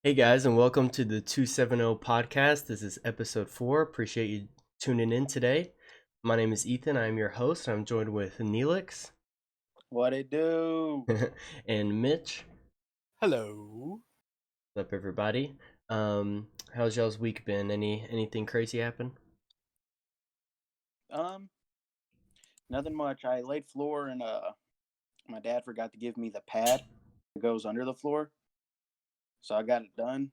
Hey guys, and welcome to the 270 Podcast. This is episode 4. Appreciate you tuning in today. My name is Ethan. I am your host. I'm joined with Neelix. What it do? And Mitch. Hello. What's up, everybody? How's y'all's week been? Anything crazy happen? Nothing much. I laid floor and my dad forgot to give me the pad that goes under the floor. So I got it done,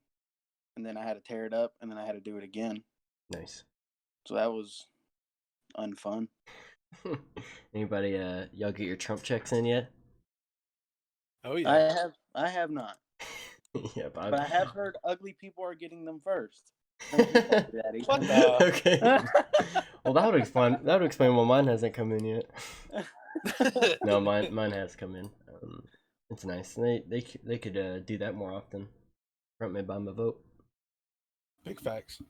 and then I had to tear it up, and then I had to do it again. Nice. So that was unfun. Anybody y'all get your Trump checks in yet? Oh yeah. I have not. Yeah, But I have heard ugly people are getting them first. What the? Okay. Well, that would explain why mine hasn't come in yet. No, mine has come in. It's nice. They could do that more often. Front me by my vote. Big facts.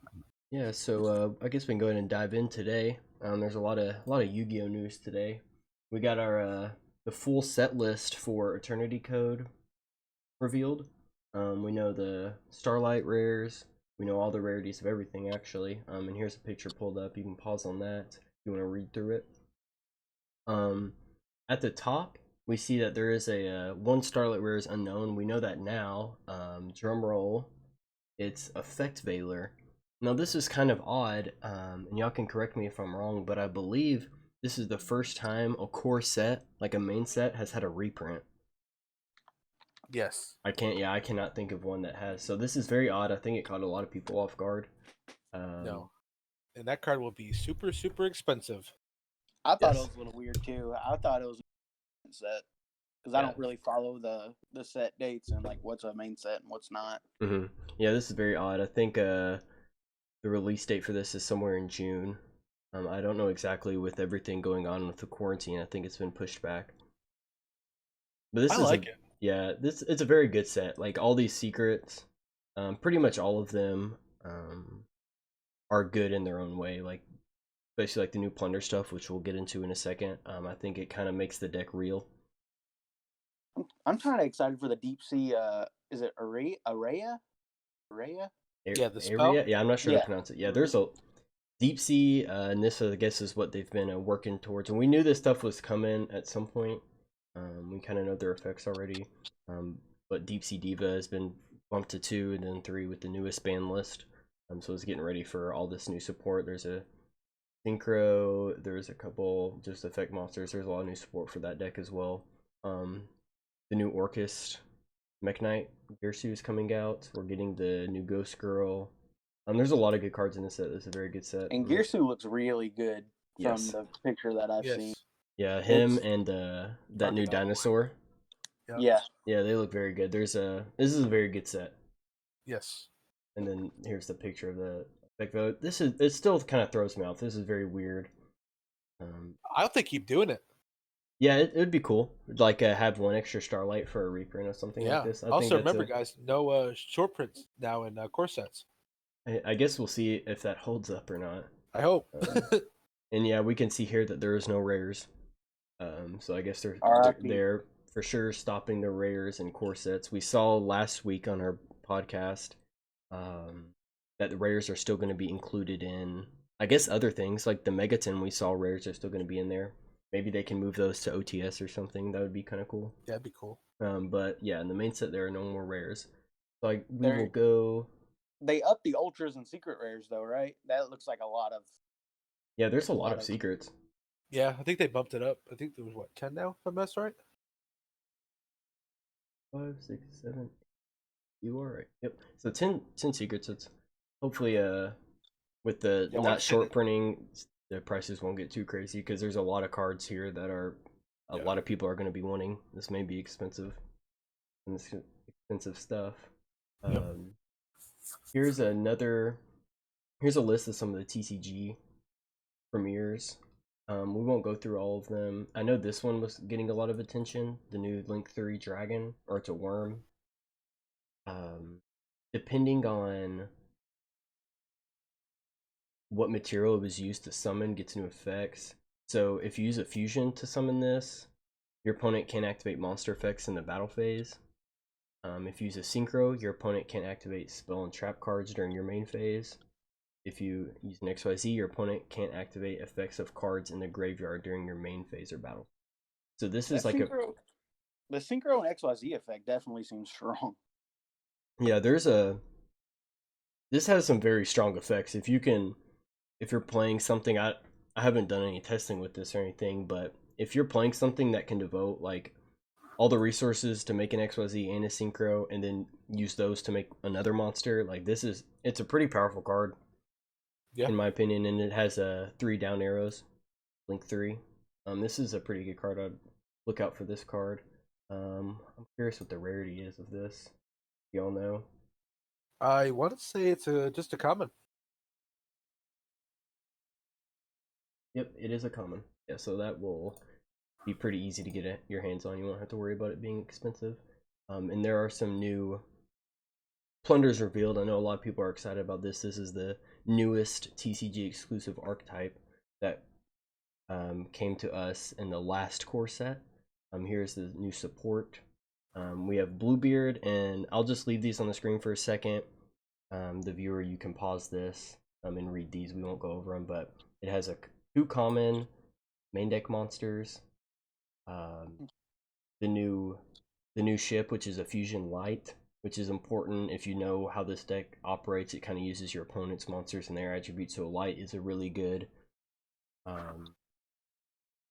Yeah, so I guess we can go ahead and dive in today. There's a lot of Yu-Gi-Oh news today. We got our the full set list for Eternity Code revealed. We know the Starlight rares. We know all the rarities of everything actually. And here's a picture pulled up. You can pause on that if you want to read through it. At the top, we see that there is a one Starlight rare is unknown. We know that now. Drum roll. It's Effect Veiler. Now this is kind of odd, and y'all can correct me if I'm wrong, but I believe this is the first time a core set, like a main set, has had a reprint. Yes. I cannot think of one that has. So this is very odd. I think it caught a lot of people off guard. No. And that card will be super, super expensive. I thought Yes. it was a little weird too. I thought it was a set because I don't really follow the set dates and like what's a main set and what's not. Mm-hmm. Yeah, this is very odd. I think the release date for this is somewhere in June. I don't know exactly with everything going on with the quarantine. I think it's been pushed back. But this I is like it. Yeah, it's a very good set. Like all these secrets, pretty much all of them are good in their own way. Like especially like the new plunder stuff, which we'll get into in a second. I think it kind of makes the deck real. I'm kind of excited for the deep sea. Is it Araya? Yeah, the spell? Area? Yeah, I'm not sure how Yeah. to pronounce it. Yeah, there's a deep sea, and this I guess is what they've been working towards. And we knew this stuff was coming at some point. We kind of know their effects already. But Deep Sea Diva has been bumped to 2 and then 3 with the newest ban list. So it's getting ready for all this new support. There's a Synchro, there's a couple just effect monsters. There's a lot of new support for that deck as well. The new Orchist Mech Knight Gersu is coming out. We're getting the new Ghost Girl. There's a lot of good cards in this set. It's a very good set. And Gersu looks really good from the picture that I've seen. Yeah, him and that new dinosaur. Yep. Yeah, they look very good. This is a very good set. Yes. And then here's the picture of the effect vote. It still kind of throws me off. This is very weird. I hope they keep doing it. Yeah, it would be cool. Like have one extra Starlight for a reprint or something like this. Also, remember, guys, no short prints now in core sets. I guess we'll see if that holds up or not. I hope. And yeah, we can see here that there is no rares. So I guess they're for sure stopping the rares and core sets. We saw last week on our podcast that the rares are still going to be included in, I guess, other things like the Megaton. We saw rares are still going to be in there. Maybe they can move those to OTS or something. That would be kind of cool. Yeah, that'd be cool. But yeah, in the main set there are no more rares. So we will go. They upped the ultras and secret rares though, right? That looks like a lot of. Yeah, there's a lot of secrets. Yeah, I think they bumped it up. I think there was 10 now, if I'm right. 5, 6, 7. You are right. Yep. So 10 secrets. It's hopefully with the not short printing, the prices won't get too crazy because there's a lot of cards here that are a lot of people are going to be wanting. This may be expensive. And this expensive stuff. Here's a list of some of the TCG premieres. We won't go through all of them. I know this one was getting a lot of attention. The new Link 3 Dragon, or it's a worm. Depending on what material it was used to summon, gets new effects. So if you use a fusion to summon this, your opponent can activate monster effects in the battle phase. If you use a synchro, your opponent can't activate spell and trap cards during your main phase. If you use an XYZ, your opponent can't activate effects of cards in the graveyard during your main phase or battle. So this is like the synchro and XYZ effect definitely seems strong. Yeah, this has some very strong effects. If you're playing something, I haven't done any testing with this or anything, but if you're playing something that can devote like all the resources to make an XYZ and a synchro, and then use those to make another monster, like it's a pretty powerful card, in my opinion, and it has 3 down arrows, link 3. This is a pretty good card. I'd look out for this card. I'm curious what the rarity is of this. Y'all know? I want to say it's just a common. Yep, it is a common. Yeah, so that will be pretty easy to get your hands on. You won't have to worry about it being expensive. And there are some new plunders revealed. I know a lot of people are excited about this. This is the newest TCG exclusive archetype that came to us in the last core set. Here's the new support. We have Bluebeard, and I'll just leave these on the screen for a second. The viewer, you can pause this and read these. We won't go over them, but it has 2 common main deck monsters. The new ship, which is a Fusion Light, which is important if you know how this deck operates. It kind of uses your opponent's monsters and their attributes, so Light is a really good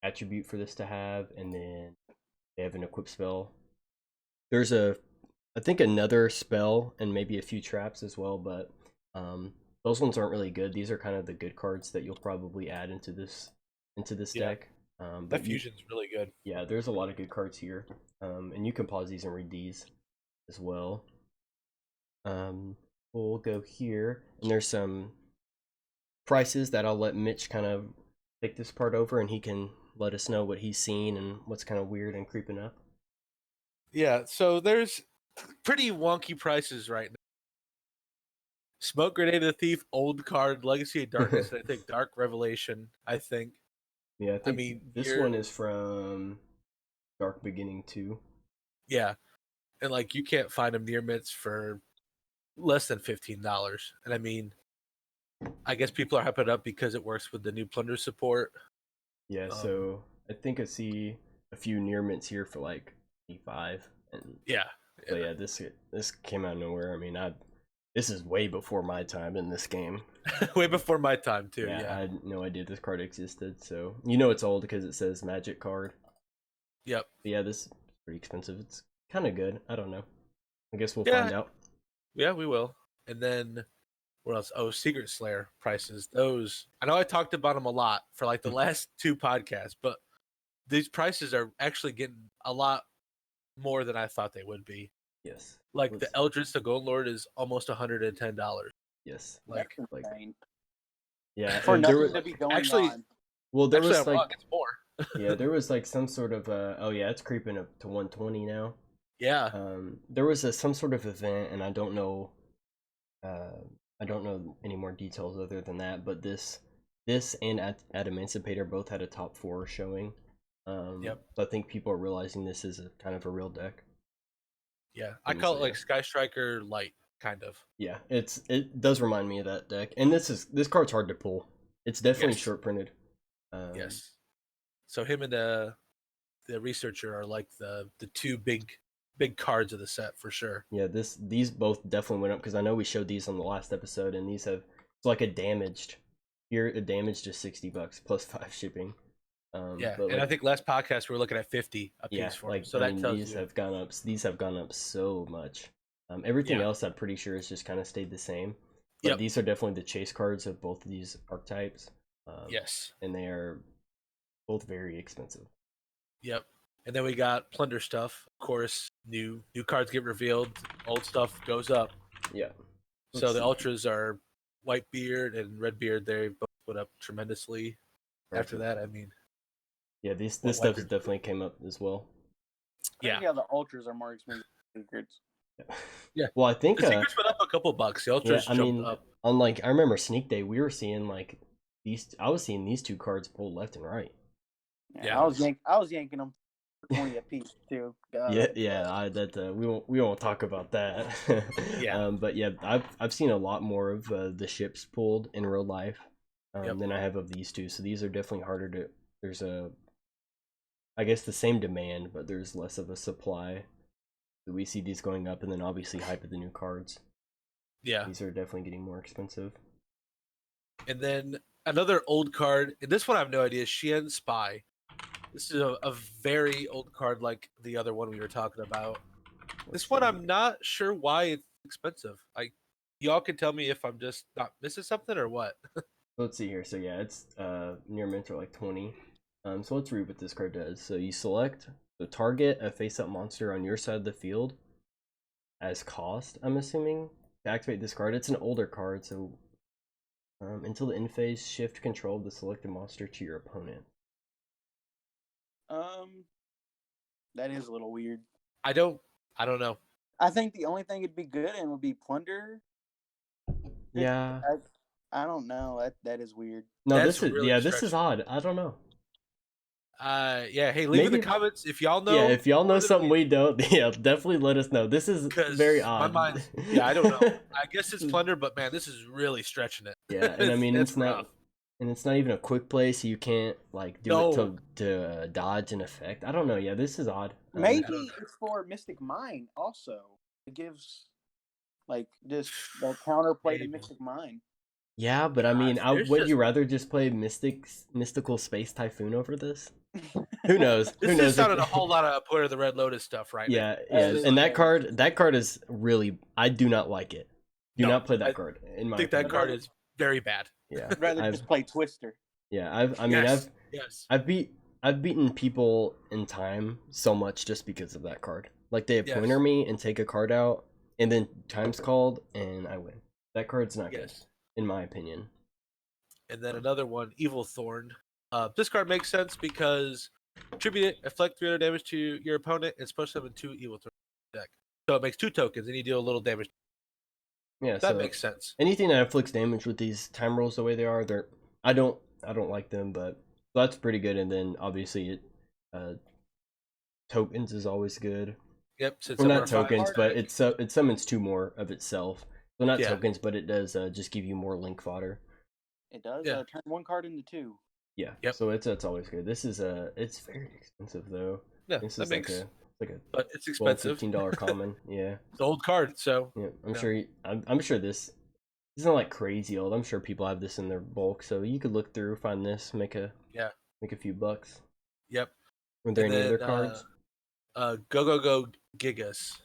attribute for this to have. And then they have an equip spell. There's I think another spell and maybe a few traps as well, but those ones aren't really good. These are kind of the good cards that you'll probably add into this deck. That fusion's really good. Yeah, there's a lot of good cards here, and you can pause these and read these as well. We'll go here, and there's some prices that I'll let Mitch kind of take this part over, and he can let us know what he's seen and what's kind of weird and creeping up. Yeah, so there's pretty wonky prices right now. Smoke Grenade of the Thief, old card, Legacy of Darkness, and I think Dark Revelation, I think. Yeah, I mean, this one is from Dark Beginning 2. Yeah, and like you can't find them near mitts for less than $15. And I mean, I guess people are hyping it up because it works with the new plunder support. Yeah, so I think I see a few near mints here for like 85. And yeah. So yeah, this came out of nowhere. I mean, this is way before my time in this game. Way before my time too. Yeah, Yeah, I had no idea this card existed. So you know it's old because it says Magic card. Yep. But yeah, this is pretty expensive. It's kind of good. I don't know. I guess we'll find out. Yeah, we will. And then what else? Oh, Secret Slayer prices. Those, I know I talked about them a lot for like the last 2 podcasts, but these prices are actually getting a lot more than I thought they would be. Yes. Like the Eldritch, the Gold Lord is almost $110. Yes. Like yeah. For nothing to be going on. Well, there was like it's more. Yeah, there was like some sort of oh yeah, it's creeping up to 120 now. Yeah. There was some sort of event, and I don't know any more details other than that, but this and Adamantipator both had a top 4 showing. Yep. So I think people are realizing this is kind of a real deck. Yeah, I call it like Sky Striker Light, kind of. Yeah, it does remind me of that deck, and this card's hard to pull. It's definitely short printed. Yes. So him and the researcher are like the 2 big cards of the set for sure. Yeah, these both definitely went up because I know we showed these on the last episode, and these it's like a damaged is $60 plus 5 shipping. Yeah, and I think last podcast we were looking at 50 a piece for them. So that tells these have gone up. These have gone up so much. Everything else I'm pretty sure has just kind of stayed the same. But these are definitely the chase cards of both of these archetypes. Yes, and they are both very expensive. Yep. And then we got plunder stuff. Of course, new cards get revealed. Old stuff goes up. Yeah. So the ultras are Whitebeard and Redbeard. They both put up tremendously. After that, I mean. Yeah, this stuff definitely came up as well. Yeah, the ultras are more expensive than secrets. Yeah. Well, I think the secrets went up a couple bucks. The ultras jumped up. On I remember Sneak Day, we were seeing like these. I was seeing these 2 cards pulled left and right. Yeah. I was yanking them 20 apiece too. We won't talk about that. Yeah. But yeah, I've seen a lot more of the ships pulled in real life than I have of these two. So these are definitely harder to. There's I guess the same demand, but there's less of a supply. So we see these going up, and then obviously hype of the new cards. Yeah. These are definitely getting more expensive. And then another old card, and this one I have no idea, Xian Spy. This is a very old card like the other one we were talking about. This one I'm not sure why it's expensive. Y'all can tell me if I'm just not missing something or what. Let's see here. So yeah, it's near mint or like 20. So let's read what this card does. So you select the target a face-up monster on your side of the field as cost, I'm assuming, to activate this card. It's an older card, so until the end phase, shift control of the selected monster to your opponent. That is a little weird. I don't know. I think the only thing it'd be good in would be plunder. Yeah. I don't know. That is weird. No, That's this is really this is odd. I don't know. Yeah. Hey, leave in the comments if y'all know. Yeah, if y'all know more than something me. we don't, yeah, definitely let us know. This is 'Cause very my odd. mind's, yeah, I don't know. I guess it's plunder, but man, this is really stretching it. Yeah, and I mean it's not, rough. and it's not even a quick play, so you can't like do No. it to dodge an effect. I don't know. Yeah, this is odd. Maybe it's for Mystic Mine also. It gives like just the counterplay to Maybe. Mystic Mine. Yeah, but I mean, There's would just- you rather just play Mystical Space Typhoon over this? Who knows? This Who knows? is sounding a whole lot of Puerto the Red Lotus stuff right now. Yeah, That yeah, is and very that card is really. I do not like it. Do No, not play that I card. In my I think that opinion. card is very bad. Yeah, I'd rather just play Twister. yeah. I mean, Yes. I've beaten people in time so much just because of that card. Like they pointer me and take a card out, and then time's called, and I win. That card's not good, in my opinion. And then another one, Evil Thorn. This card makes sense because tribute it, inflict 300 damage to your opponent, and push them in 2 Evil Thorn deck. So it makes 2 tokens, and you deal a little damage. Yeah, That makes sense. Anything that inflicts damage with these time rolls the way they are, I don't like them, but that's pretty good. And then obviously tokens is always good. Yep. Well, not tokens, but it summons 2 more of itself. So not tokens, but it does just give you more link fodder. It does turn 1 card into 2. Yeah. Yep. So it's always good. This is it's very expensive though. Yeah, this that is makes like a but it's expensive. $15 common. Yeah. It's an old card, so yeah. I'm sure this isn't like crazy old. I'm sure people have this in their bulk, so you could look through, find this, make a few bucks. Yep. Were there any other cards? Go Gigas.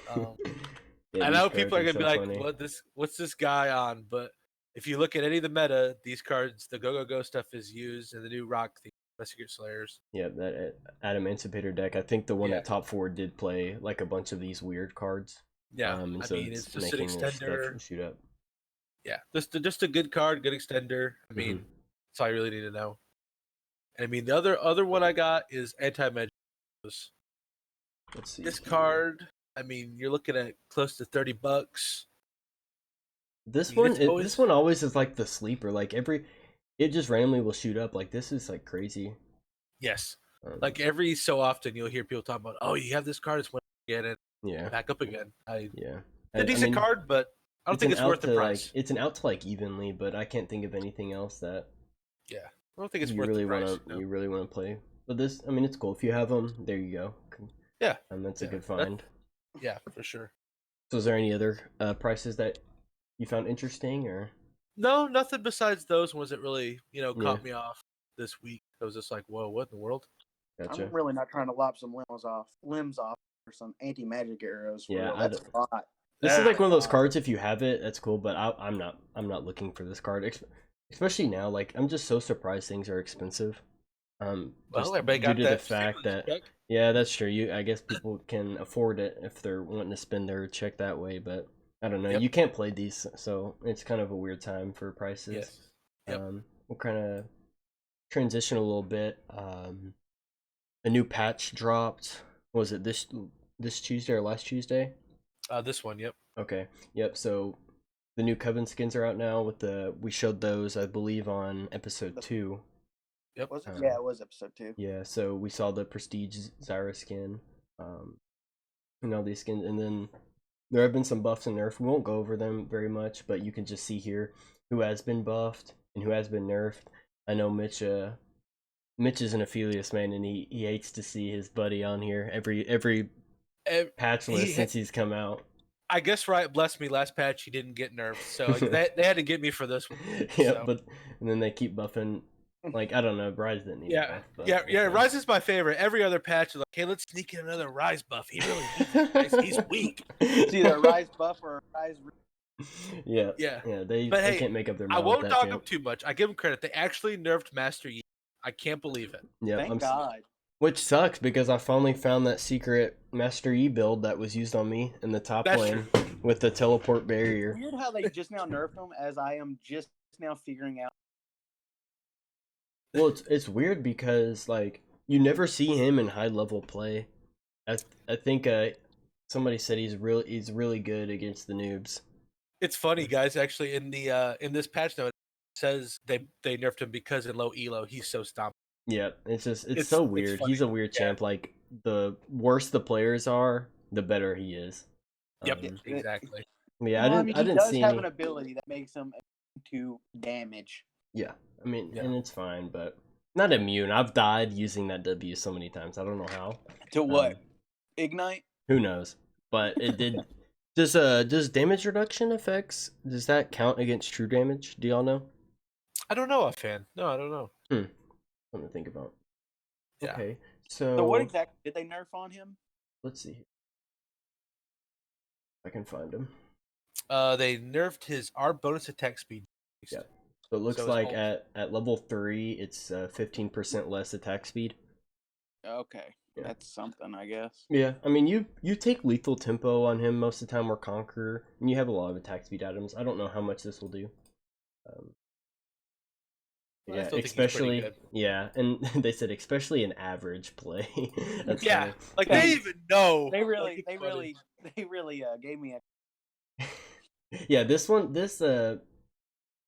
I know people are gonna be like, what's this guy on? But if you look at any of the meta, these cards, the Go stuff is used in the new Rock theme, Secret Slayers. Yeah, that Adam Emancipator deck. I think the one at top 4 did play like a bunch of these weird cards. Yeah, and I so mean, it's just an extender. Shoot up. Yeah, just a good card, good extender. I mean, that's all you really need to know. And I mean, the other one I got is Anti-Magic. Let's see. This card, I mean, you're looking at close to $30. This one always is like the sleeper. Like it just randomly will shoot up. Like this is like crazy. Yes. Like every so often you'll hear people talk about, oh, you have this card, it's one again and back up again. It's a decent card, but I don't think it's worth the price. It's an out to like evenly, but I can't think of anything else that. Yeah, I don't think it's worth the price. You really want to play, but this, I mean, it's cool if you have them. There you go. Yeah, and that's a good find. Yeah, for sure. So, is there any other prices that you found interesting, or? No, nothing besides those ones that really, caught me off this week. I was just like, whoa, what in the world? Gotcha. I'm really not trying to lop some limbs off for some anti-magic arrows. That's a lot. This is like one of those cards. If you have it, that's cool. But I'm not looking for this card, especially now. Like I'm just so surprised things are expensive. Everybody got due to that the fact that that's true. I guess people can afford it if they're wanting to spend their check that way. But I don't know. You can't play these, so it's kind of a weird time for prices. Yes. Yep. We'll kind of transition a little bit. A new patch dropped. Was it this Tuesday or last Tuesday? This one, yep. Okay. Yep. So the new Coven skins are out now we showed those, I believe, on episode 2. Yep. Was it? Yeah, it was episode 2. Yeah, so we saw the Prestige Zyra skin, and all these skins, and then there have been some buffs and nerfs. We won't go over them very much, but you can just see here who has been buffed and who has been nerfed. I know Mitch is an Aphelios man, and he hates to see his buddy on here every patch list since he's come out. I guess right, bless me, last patch he didn't get nerfed, so they had to get me for this one. Yeah, so. but and then they keep buffing. Like, I don't know, Rise didn't need yeah, a buff. Yeah, Rise is my favorite. Every other patch is like, hey, let's sneak in another Rise buff. He really needs it. He's weak. It's either a Rise buff or a Rise. Yeah. They can't make up their mind. I won't with dog that them too much. I give them credit. They actually nerfed Master Yi. I can't believe it. Yeah, Thank God. Which sucks because I finally found that secret Master Yi build that was used on me in the top lane with the teleport barrier. It's weird how they just now nerfed them, as I am just now figuring out. Well, it's weird because like you never see him in high level play. I think somebody said he's really good against the noobs. It's funny, guys. Actually, in the in this patch note, it says they nerfed him because in low elo he's so stomped. Yeah, it's so weird. He's a weird champ. Like the worse the players are, the better he is. Yep, exactly. Yeah, I didn't he does see have an ability that makes him to damage. Yeah, I mean, and it's fine, but not immune. I've died using that W so many times. I don't know how. To what? Ignite? Who knows? But it did. Does damage reduction effects? Does that count against true damage? Do y'all know? I don't know, offhand. No, I don't know. Something to think about. Yeah. Okay, So what exactly did they nerf on him? Let's see. I can find him. They nerfed his bonus attack speed. Yeah. So it looks like at level 3, it's 15% less attack speed. Okay, that's something, I guess. Yeah, I mean, you take lethal tempo on him most of the time, or conquer, and you have a lot of attack speed items. I don't know how much this will do. Yeah, especially and they said especially in average play. That's yeah, funny. like they even know. They really gave me a. Yeah, this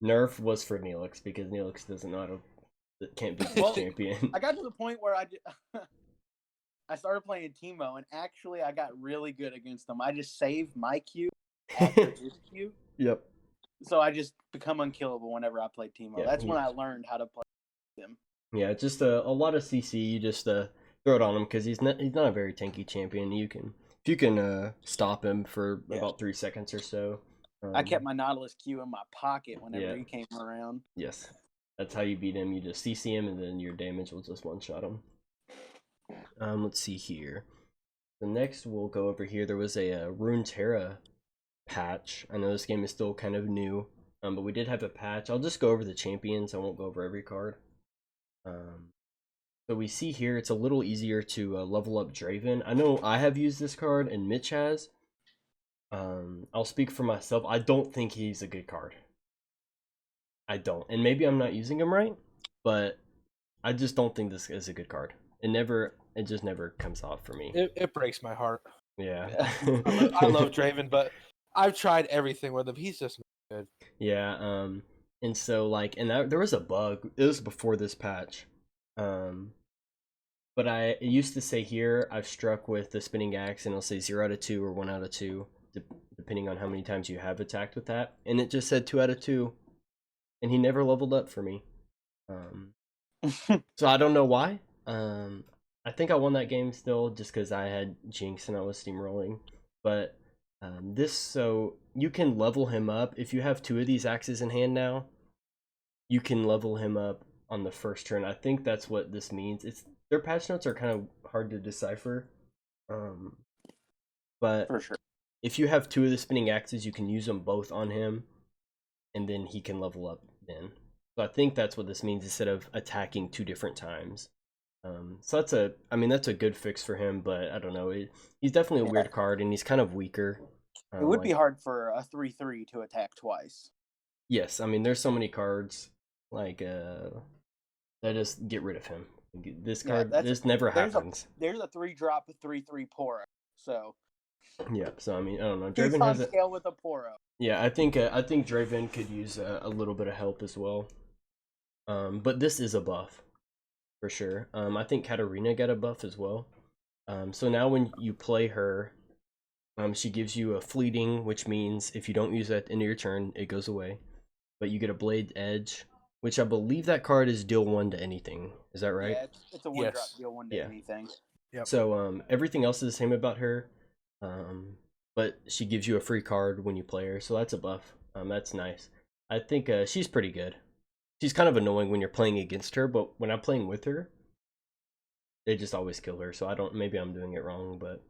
nerf was for Neelix because Neelix doesn't know how to can't beat this champion. I got to the point where I started playing Teemo, and actually I got really good against them. I just saved my Q after his Q. Yep. So I just become unkillable whenever I play Teemo. That's when I learned how to play him. Yeah, just a lot of CC. You just throw it on him because he's not a very tanky champion. If you can stop him for about 3 seconds or so. I kept my Nautilus Q in my pocket whenever he came around. Yes, that's how you beat him. You just CC him, and then your damage will just one-shot him. Let's see here. The next we'll go over here. There was a Runeterra patch. I know this game is still kind of new, but we did have a patch. I'll just go over the champions. I won't go over every card. So we see here it's a little easier to level up Draven. I know I have used this card and Mitch has. I'll speak for myself. I don't think he's a good card. I don't, and maybe I'm not using him right, but I just don't think this is a good card. It just never comes off for me. It breaks my heart. Yeah. I love Draven, but I've tried everything with him. He's just not good. Yeah, and so there was a bug. It was before this patch. But it used to say here I've struck with the spinning axe, and it'll say 0 out of 2 or 1 out of 2, depending on how many times you have attacked with that. And it just said 2 out of 2, and he never leveled up for me. So I don't know why. I think I won that game still just because I had Jinx and I was steamrolling. But so you can level him up if you have 2 of these axes in hand now. You can level him up on the first turn. I think that's what this means. Their patch notes are kind of hard to decipher. But for sure, if you have 2 of the spinning axes, you can use them both on him, and then he can level up then. So I think that's what this means instead of attacking 2 different times. So that's a good fix for him, but I don't know. He's definitely a weird card, and he's kind of weaker. It would be hard for a 3/3 to attack twice. Yes, I mean there's so many cards that just get rid of him. This card, this never happens. There's a 3-drop 3/3 Poro. So. Yeah. So I mean I don't know. Draven has on scale with a Poro. Yeah, I think Draven could use a little bit of help as well. But this is a buff. for sure. I think Katarina got a buff as well. So now when you play her, she gives you a fleeting, which means if you don't use it at the end of your turn, it goes away. But you get a Blade Edge, which I believe that card is deal 1 to anything. Is that right? Yeah, it's a 1-drop Yes. deal 1 to Yeah. anything. Yep. So everything else is the same about her, but she gives you a free card when you play her, so that's a buff. That's nice. I think she's pretty good. She's kind of annoying when you're playing against her, but when I'm playing with her, they just always kill her. So I don't. Maybe I'm doing it wrong, but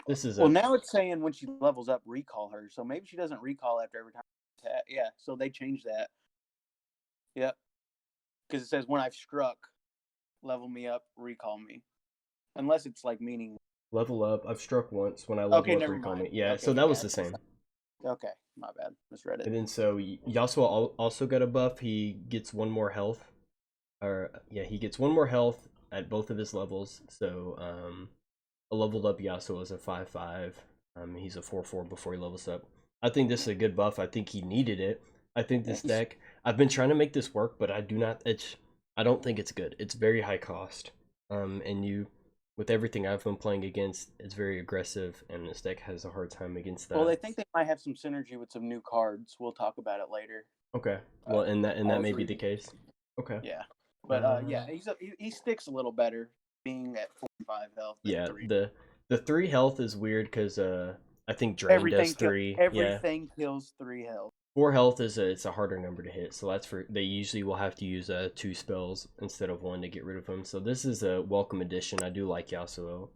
this is Well, now it's saying when she levels up, recall her. So maybe she doesn't recall after every time. Yeah, so they changed that. Yep. Because it says when I've struck, level me up, recall me. Unless it's like meaning. level up. I've struck once when I level up. Never Recall mind. me. Yeah. Okay, So that was the same. Okay, my bad. Misread it. And then so Yasuo also got a buff. He gets 1 more health. He gets 1 more health at both of his levels. So a leveled up Yasuo is a 5/5. He's a 4/4 before he levels up. I think this is a good buff. I think he needed it. I think this deck. I've been trying to make this work, but I don't think it's good. It's very high cost. And with everything I've been playing against, it's very aggressive, and this deck has a hard time against that. Well, they think they might have some synergy with some new cards. We'll talk about it later. Okay. Well, and that may be the case. Okay. Yeah, but he sticks a little better, being at 4-5 health. Yeah, 3. the 3 health is weird because I think Drain does 3. Everything kills 3 health. 4 health it's a harder number to hit, so they usually will have to use 2 spells instead of 1 to get rid of them. So this is a welcome addition. I do like Yasuo.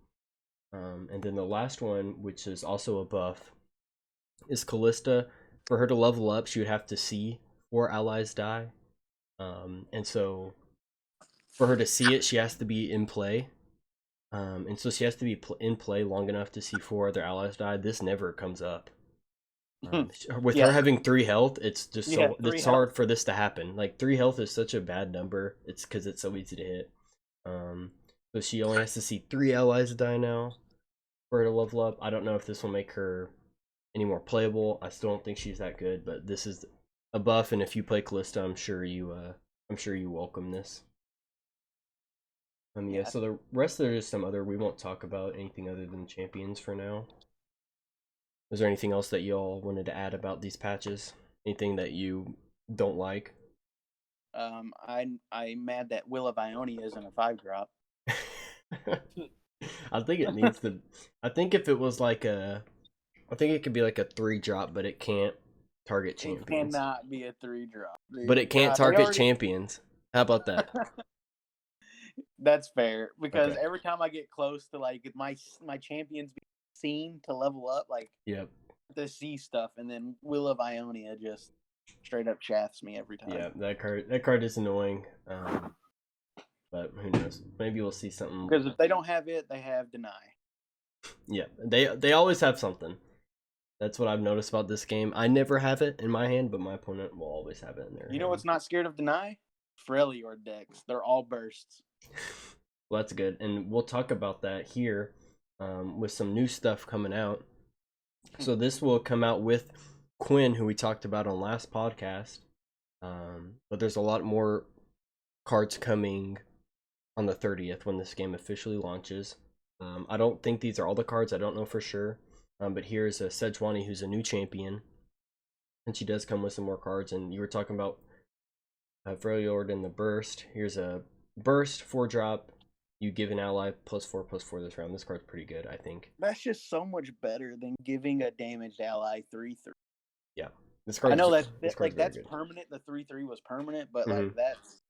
And then the last one, which is also a buff, is Callista. For her to level up, she would have to see 4 allies die. And so for her to see it, she has to be in play. And so she has to be in play long enough to see 4 other allies die. This never comes up. With her having 3 health, it's just it's hard for this to happen. Like 3 health is such a bad number. It's because it's so easy to hit. So she only has to see 3 allies die now for her to level up. I don't know if this will make her any more playable. I still don't think she's that good, but this is a buff, and if you play Callista, I'm sure you welcome this. So the rest there's some other, we won't talk about anything other than champions for now. Is there anything else that y'all wanted to add about these patches? Anything that you don't like? I'm mad that Will of Ionia isn't a 5-drop. I think it needs to. I think if it was like I think it could be like a 3-drop, but it can't target champions. It cannot be a 3-drop. But it can't target champions. How about that? That's fair, because every time I get close to like my champions being seen to level up, like the C stuff, and then Will of Ionia just straight up shafts me every time. Yeah, that card is annoying. But who knows? Maybe we'll see something. Because if they don't have it, they have Deny. Yeah, they always have something. That's what I've noticed about this game. I never have it in my hand, but my opponent will always have it in their hand. You know what's not scared of Deny? Freljord decks. They're all bursts. Well, that's good, and we'll talk about that here with some new stuff coming out. So this will come out with Quinn, who we talked about on last podcast. But there's a lot more cards coming on the 30th when this game officially launches. I don't think these are all the cards. I don't know for sure. But here's a Sejuani, who's a new champion, and she does come with some more cards. And you were talking about Freljord and the burst. Here's a burst 4-drop. You give an ally +4/+4 this round. This card's pretty good, I think. That's just so much better than giving a damaged ally 3/3. Yeah, this card. I know that's good. permanent. The 3/3 was permanent, but like that's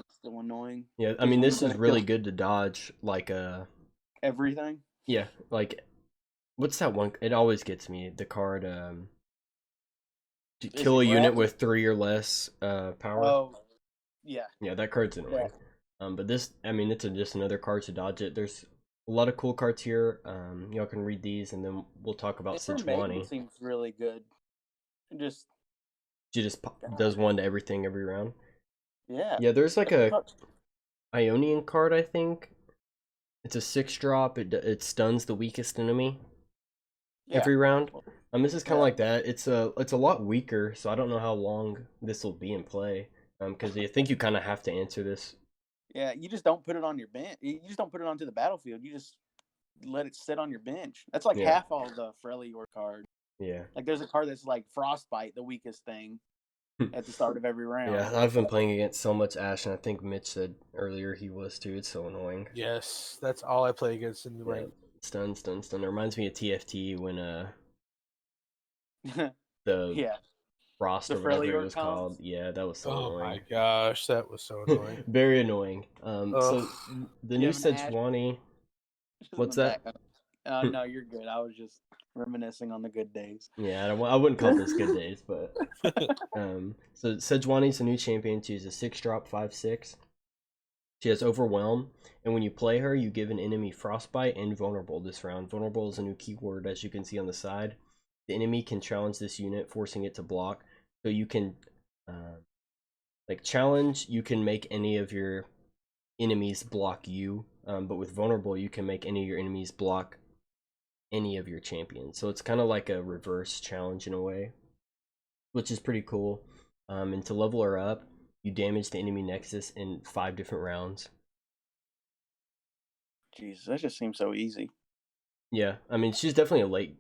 still annoying. Yeah, I mean this is really good to dodge like everything. Yeah, like what's that one? It always gets me. The card kill a unit with 3 or less power. Oh, yeah. Yeah, that card's annoying. Yeah. But this, I mean, it's just another card to dodge it. There's a lot of cool cards here. Y'all can read these, and then we'll talk about Sejuani. Seems really good. She just does 1 to everything every round. Yeah. Yeah, there's like a Ionian card, I think. It's a 6-drop. It stuns the weakest enemy every round. This is kind of like that. It's a lot weaker, so I don't know how long this will be in play. because I think you kind of have to answer this. Yeah, you just don't put it on your bench. You just don't put it onto the battlefield. You just let it sit on your bench. That's like Yeah. half all the Freljord cards. Yeah. Like there's a card that's like Frostbite, the weakest thing at the start of every round. Yeah, I've been playing against so much Ash, and I think Mitch said earlier he was too. It's so annoying. Yes, that's all I play against in the Yeah. ring. Stun. It reminds me of TFT when yeah. the Frost The or whatever it Freljord was comes. called. Yeah, that was so Oh annoying. my gosh, that was so annoying. Very annoying. So Ugh. the You new have an Ash Sejuani. just in What's the that? back. No, you're good. I was just reminiscing on the good days. Yeah, I wouldn't call this good days, but so Sejuani's a new champion. She's a 6-drop 5/6. She has Overwhelm, and when you play her, you give an enemy Frostbite and Vulnerable this round. Vulnerable is a new keyword, as you can see on the side. The enemy can challenge this unit, forcing it to block. So you can, challenge, you can make any of your enemies block you, but with Vulnerable, you can make any of your enemies block any of your champions. So it's kind of like a reverse challenge in a way, which is pretty cool. And to level her up, you damage the enemy nexus in 5 different rounds. Jesus, that just seems so easy. Yeah, I mean, she's definitely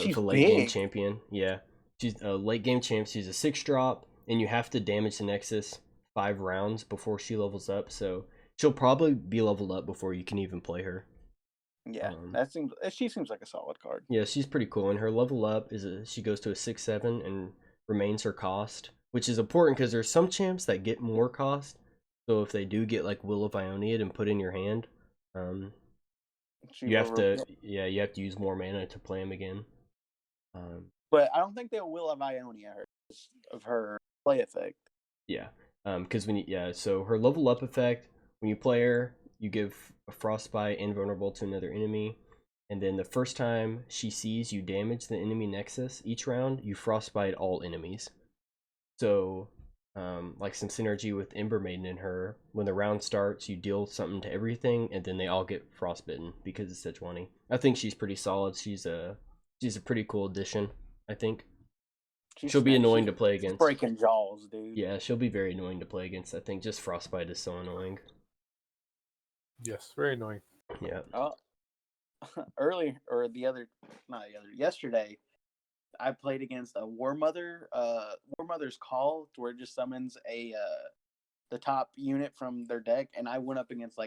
she's a late game big. champion. Yeah, she's a late game champ. She's a 6-drop, and you have to damage the nexus 5 rounds before she levels up. So she'll probably be leveled up before you can even play her. Yeah, she seems like a solid card. Yeah, she's pretty cool, and her level up she goes to a 6/7 and remains her cost, which is important because there's some champs that get more cost. So if they do get like Will of Ioniad and put in your hand, you have to use more mana to play him again. But I don't think they will have Ionia of her play effect. Yeah, because so her level up effect, when you play her, you give a Frostbite invulnerable to another enemy, and then the first time she sees you damage the enemy nexus each round, you Frostbite all enemies. So, like some synergy with Ember Maiden in her, when the round starts, you deal something to everything, and then they all get frostbitten because it's Sejuani. I think she's pretty solid. She's a pretty cool addition, I think. She'll be annoying to play against. Breaking jaws, dude. Yeah, she'll be very annoying to play against. I think just Frostbite is so annoying. Yes, very annoying. Yeah. Yesterday, I played against a War Mother. War Mother's Call, where it just summons the top unit from their deck, and I went up against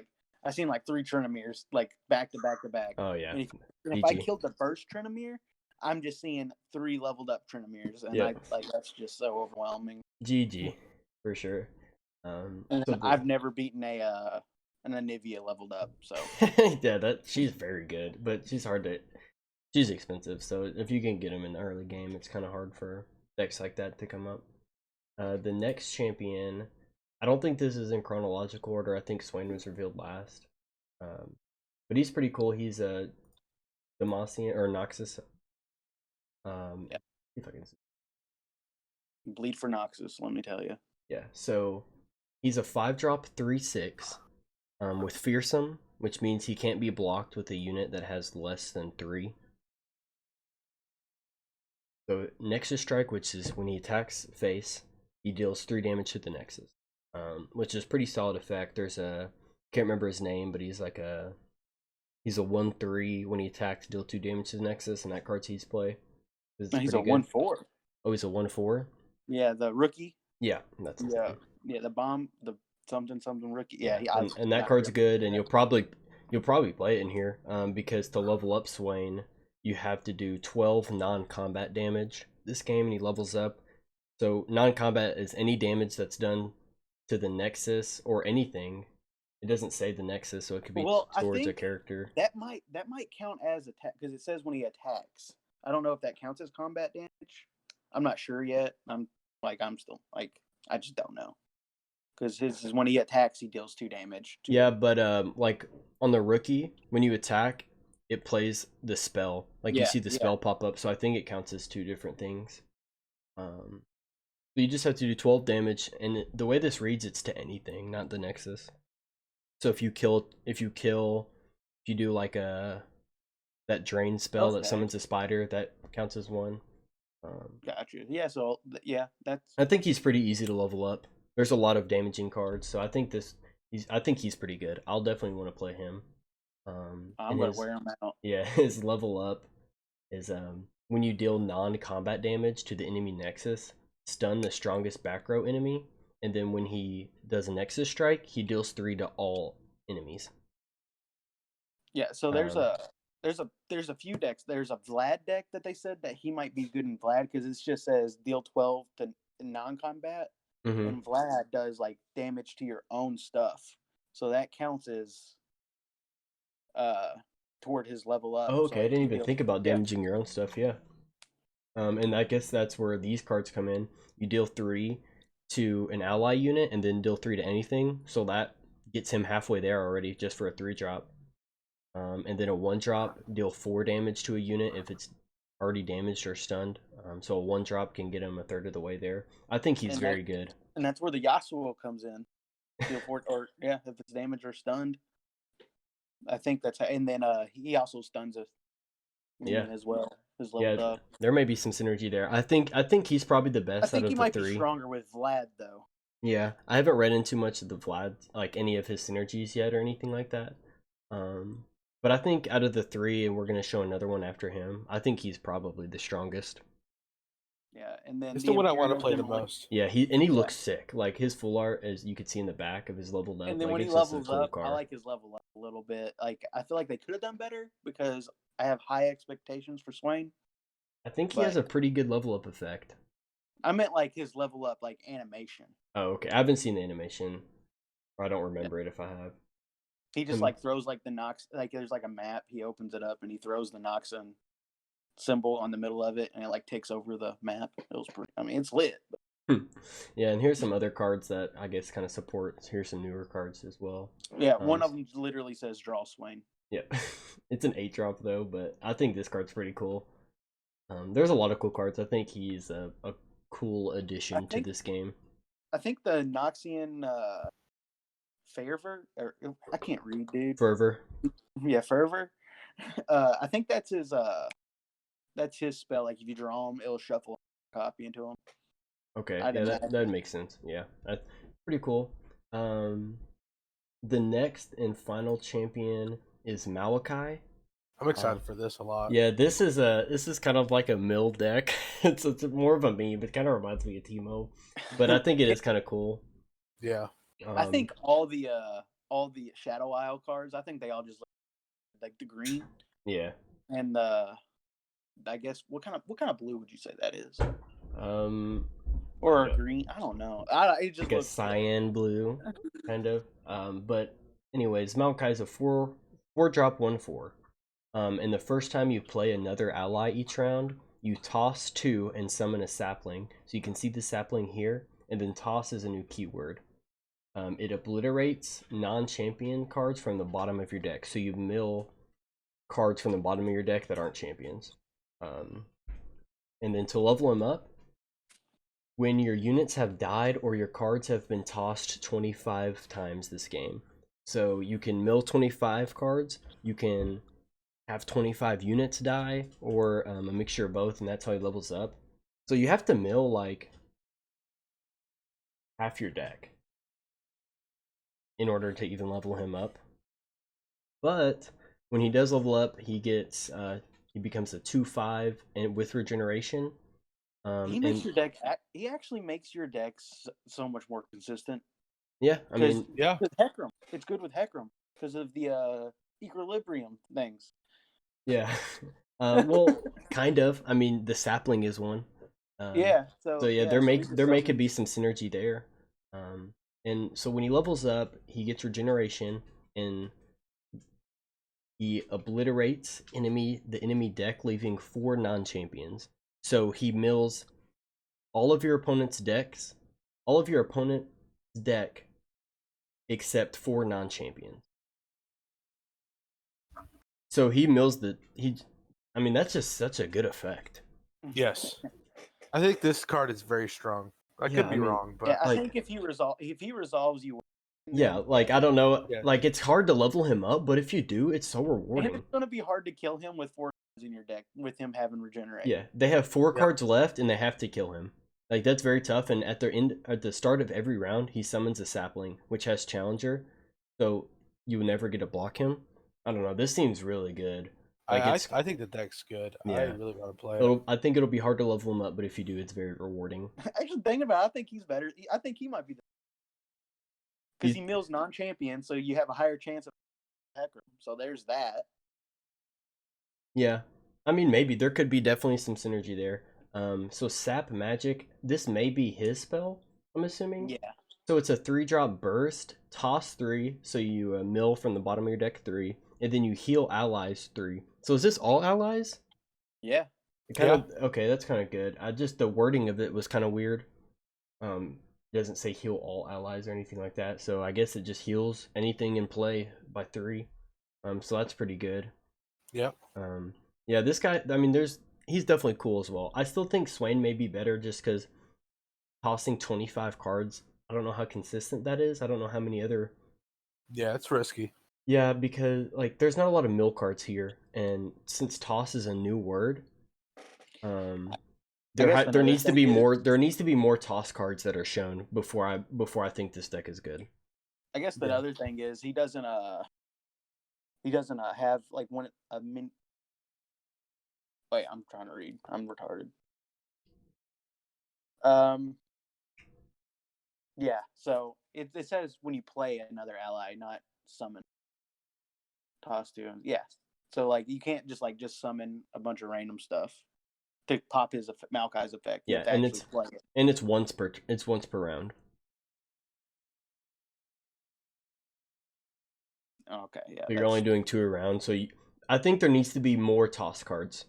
I seen 3 Trinamirs back to back to back. Oh yeah. And if I killed the first Trinamir, I'm just seeing 3 leveled up Trinamirs, and that's just so overwhelming. GG, for sure. I've never beaten an Anivia leveled up, so yeah, she's very good, but she's expensive. So if you can get them in the early game, it's kind of hard for decks like that to come up. The next champion, I don't think this is in chronological order. I think Swain was revealed last, but he's pretty cool. He's a Demacian or Noxus. Yeah. If I can see. Bleed for Noxus, let me tell you. Yeah, so he's a 5-drop 3/6 with Fearsome, which means he can't be blocked with a unit that has less than 3. So Nexus Strike, which is when he attacks face, he deals 3 damage to the Nexus, which is pretty solid effect. There's can't remember his name, but he's a 1/3 when he attacks, deal 2 damage to the Nexus, and that card's he's play. He's a 1/4. Oh, he's a 1/4. Yeah, the rookie. Yeah, that's his name. Yeah, the bomb, the something rookie. Yeah, and that card's good, and you'll probably play it in here, because to level up Swain, you have to do 12 non-combat damage this game, and he levels up. So non-combat is any damage that's done to the Nexus or anything. It doesn't say the Nexus, so it could be towards a character. That might count as attack because it says when he attacks. I don't know if that counts as combat damage. I'm not sure yet. I just don't know. Because his is when he attacks, he deals 2 damage. Yeah, but on the rookie, when you attack, it plays the spell. You see the spell pop up, so I think it counts as 2 different things. So you just have to do 12 damage, and the way this reads, it's to anything, not the Nexus. So if you do that drain spell that summons a spider, that counts as 1. Gotcha. Yeah, so that's. I think he's pretty easy to level up. there's a lot of damaging cards, so I think he's pretty good. I'll definitely want to play him. I'm gonna wear him out. Yeah, his level up is when you deal non-combat damage to the enemy nexus, stun the strongest back row enemy, and then when he does a nexus strike, he deals 3 to all enemies. Yeah, so there's a few decks. There's a Vlad deck that they said that he might be good in Vlad because it just says deal 12 to non-combat, and Vlad does like damage to your own stuff, so that counts as toward his level up. Oh, okay, so I didn't even think about damaging your own stuff. Yeah. And I guess that's where these cards come in. You deal 3 to an ally unit, and then deal 3 to anything. So that gets him halfway there already, just for a 3-drop. And then a 1-drop, deal 4 damage to a unit if it's already damaged or stunned. So a 1-drop can get him a third of the way there. I think he's very good. And that's where the Yasuo comes in. Deal 4, or if it's damaged or stunned. I think that's how, and then he also stuns a minion as well. His leveled up. There may be some synergy there. I think he's probably the best out of the 3. I think he might be stronger with Vlad though. Yeah, I haven't read into much of the Vlad, like any of his synergies yet or anything like that. But I think out of the 3, and we're gonna show another one after him, I think he's probably the strongest. Yeah, and then it's the one I want to play the most. Yeah, he looks sick. Like his full art, as you could see in the back of his leveled up. And then like, when he levels up, I like his level up a little bit. Like I feel like they could have done better because I have high expectations for Swain. I think he has a pretty good level up effect. I meant like his level up, like animation. Oh, okay. I haven't seen the animation. Or I don't remember it if I have. He just like throws like the Nox, like there's like a map. He opens it up and he throws the Noxon symbol on the middle of it, and it like takes over the map. It was pretty. I mean, it's lit. Yeah, and here's some other cards that I guess kind of support. Here's some newer cards as well. Yeah, one of them literally says "Draw Swain." Yeah, it's an 8-drop though, but I think this card's pretty cool. There's a lot of cool cards. I think he's a cool addition to this game. I think the Noxian Fervor, or I can't read, dude. Fervor. Yeah, Fervor. I think that's his spell. Like if you draw him, it'll shuffle a copy into him. Okay, yeah, that makes sense. Yeah, that's pretty cool. The next and final champion is Maoki. I'm excited for this a lot. Yeah, this is kind of like a mill deck. it's more of a meme. It kind of reminds me of Teemo, but I think it is kind of cool. Yeah, I think all the Shadow Isle cards, I think they all just look like the green. Yeah, and I guess what kind of blue would you say that is? Or a green? I don't know. It just like a cyan blue, kind of. But anyways, Maokai is a 4-drop 1/4. And the first time you play another ally each round, you toss 2 and summon a sapling. So you can see the sapling here, and then toss is a new keyword. It obliterates non-champion cards from the bottom of your deck. So you mill cards from the bottom of your deck that aren't champions. And then to level them up, when your units have died or your cards have been tossed 25 times this game. So you can mill 25 cards, you can have 25 units die, or a mixture of both, and that's how he levels up. So you have to mill like half your deck in order to even level him up. But when he does level up, he gets he becomes a 2/5 and with regeneration. He makes your deck. He actually makes your deck so much more consistent. Yeah, I mean, yeah, with Hecarim, it's good with Hecarim because of the equilibrium things. Yeah, well, kind of. I mean, the sapling is one. Yeah. So yeah, there may could be some synergy there. And so when he levels up, he gets regeneration and he obliterates the enemy deck, leaving 4 non-champions. So he mills all of your opponent's deck, except 4 non-champions. So he mills I mean, that's just such a good effect. Yes, I think this card is very strong. I could be wrong, but I think if he resolves you. Yeah, like I don't know, like it's hard to level him up, but if you do, it's so rewarding. And it's gonna be hard to kill him with 4 cards in your deck with him having regeneration. Yeah, they have 4 cards left, and they have to kill him. Like that's very tough. And at the start of every round, he summons a sapling, which has challenger, so you will never get to block him. I don't know. This seems really good. Like it's I think the deck's good. I yeah. really want to play it. I think it'll be hard to level him up, but if you do, it's very rewarding. Actually, thinking about it, I think he's better. I think he might be because You- he mills non-champion, so you have a higher chance of hacker. So there's that. Yeah, I mean maybe there could be definitely some synergy there. So sap magic. This may be his spell. I'm assuming. Yeah. So it's a 3-drop burst, toss 3, so you mill from the bottom of your deck 3, and then you heal allies 3. So is this all allies? Yeah. Okay, that's kind of good. The wording of it was kind of weird. It doesn't say heal all allies or anything like that, so I guess it just heals anything in play by 3. So that's pretty good. Yep. Yeah, this guy. I mean, he's definitely cool as well. I still think Swain may be better just because tossing 25 cards. I don't know how consistent that is. I don't know how many other. Yeah, it's risky. Yeah, because like there's not a lot of mill cards here, and since toss is a new word, there needs to be more toss cards that are shown before I think this deck is good. I guess the other thing is he doesn't have like one a min. Wait, I'm trying to read. I'm retarded. Yeah. So it says when you play another ally, not summon. Toss to him. Yeah. So like you can't just summon a bunch of random stuff to pop his Maoki's effect. You Yeah, have to and actually play it. And it's once per round. Okay, yeah. So you're only doing 2 a round. So I think there needs to be more toss cards.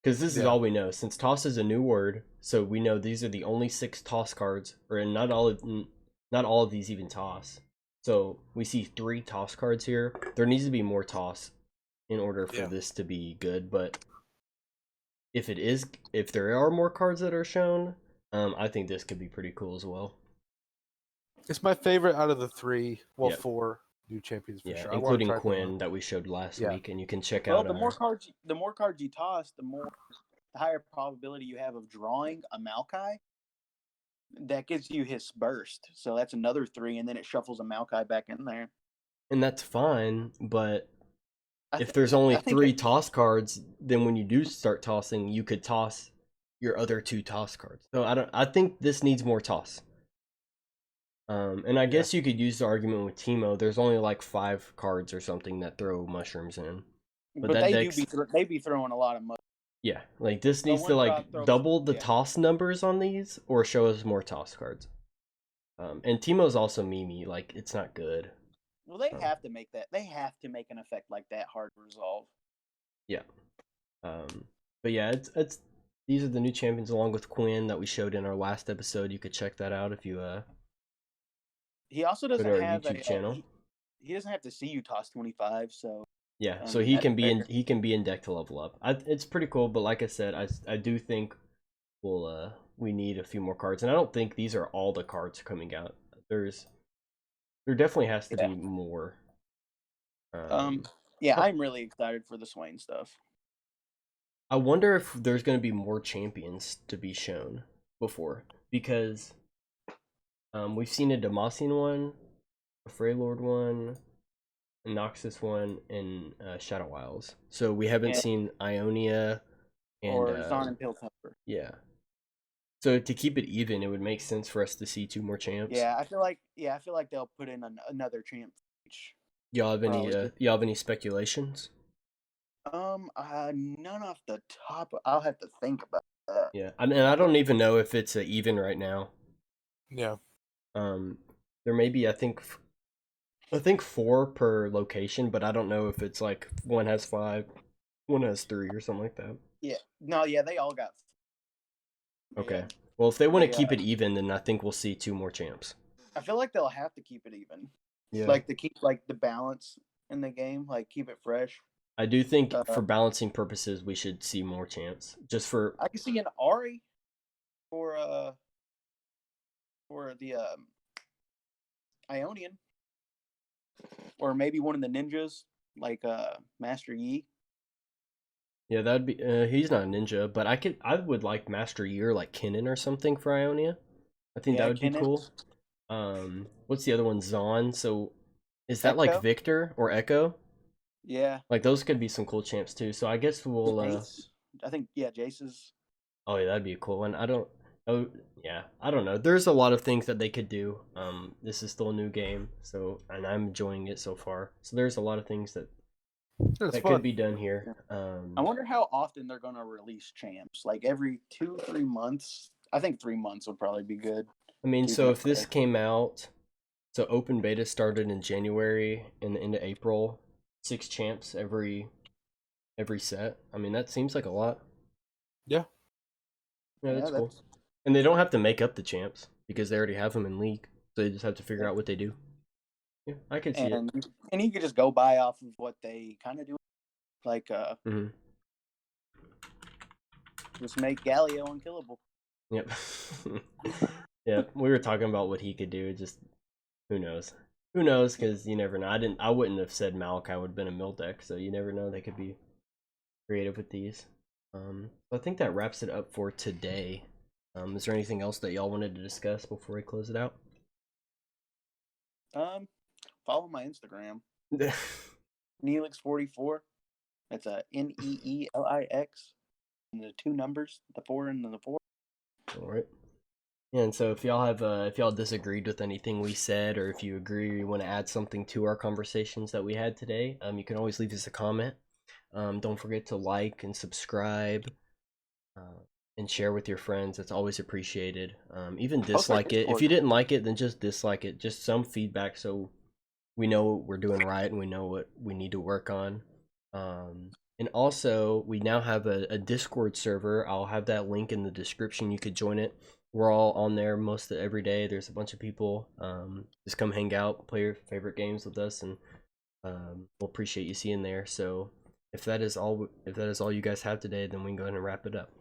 Because this is all we know. Since toss is a new word, so we know these are the only 6 toss cards, or not all of these even toss. So we see 3 toss cards here. There needs to be more toss in order for this to be good. But if there are more cards that are shown, I think this could be pretty cool as well. It's my favorite out of the 3. Well, Yep. 4 new champions for sure. Including Quinn that we showed last week, and you can check out. The more cards you toss, the higher probability you have of drawing a Maoki. That gives you his burst, so that's another 3, and then it shuffles a Maoki back in there. And that's fine, but if there's only 3 toss cards, then when you do start tossing, you could toss your other 2 toss cards. So I think this needs more toss. And I guess you could use the argument with Teemo. There's only like 5 cards or something that throw mushrooms in. But they be throwing a lot of mushrooms. Yeah, like this needs to like double the toss numbers on these, or show us more toss cards. And Teemo's also Mimi. Like it's not good. Well, they have to make that. They have to make an effect like that hard to resolve. Yeah. But yeah, it's these are the new champions along with Quinn that we showed in our last episode. You could check that out if you He also doesn't have YouTube channel. He doesn't have to see you toss 25, so yeah. So he can be in deck to level up. It's pretty cool, but like I said, I do think we need a few more cards, and I don't think these are all the cards coming out. There definitely has to be more. Yeah, I'm really excited for the Swain stuff. I wonder if there's going to be more champions to be shown before, because we've seen a Demacian one, a Freylord one, a Noxus one, and Shadow Isles. So we haven't seen Ionia or Zon and Piltover. Yeah. So to keep it even, it would make sense for us to see 2 more champs. Yeah, I feel like they'll put in another champ each. Y'all have any speculations? None off the top. I'll have to think about that. Yeah, and I don't even know if it's even right now. Yeah. There may be I think 4 per location, but I don't know if it's like one has 5, one has 3, or something like that. Yeah. No. Yeah, they all got. Okay. Yeah. Well, if they want to keep it even, then I think we'll see 2 more champs. I feel like they'll have to keep it even. Yeah. Like to keep the balance in the game, like keep it fresh. I do think for balancing purposes, we should see more champs. Just for I can see an Ari for the Ionian, or maybe one of the ninjas like Master Yi. Yeah, that'd be. He's not a ninja, but I would like Master Year, like Kinnan or something for Ionia. I think that Yeah, would be Kennen, cool. What's the other one? Zon. So, is that like Echo. Victor or Echo? Yeah, Like those could be some cool champs too. So I guess we'll. Jace. I think Jace is. Oh yeah, that'd be a cool one. I don't. Oh yeah, I don't know. There's a lot of things that they could do. This is still a new game, so and I'm enjoying it so far. So there's a lot of things that That's that fun. could be done here. I wonder how often they're gonna release champs. Like every 2-3 months. I think 3 months would probably be good. I mean, Keep so it if this fresh. came out, so open beta started in January and into April, 6 champs every set. I mean, that seems like a lot. Yeah. Yeah, that's Yeah, cool. And they don't have to make up the champs because they already have them in League. So they just have to figure out what they do. Yeah, I could see it. And you could just go by off of what they kind of do. Like hmm just make Galio unkillable. Yep. Yeah, we were talking about what he could do. Just who knows? Who knows? Because you never know. I wouldn't have said Maoki would have been a mill deck. So you never know. They could be creative with these. So I think that wraps it up for today. Is there anything else that y'all wanted to discuss before we close it out? Follow my Instagram, Neelix44. That's a Neelix, and the 2 numbers, the 4 and then the 4. All right. Yeah, and so if y'all disagreed with anything we said, or if you agree or you want to add something to our conversations that we had today, you can always leave us a comment. Don't forget to like and subscribe, and share with your friends. It's always appreciated. Even dislike it. If you didn't like it, then just dislike it. Just some feedback so we know what we're doing right and we know what we need to work on. And also, we now have a Discord server. I'll have that link in the description. You could join it. We're all on there every day. There's a bunch of people. Just come hang out, play your favorite games with us, and we'll appreciate you seeing there. So if that is all you guys have today, then we can go ahead and wrap it up.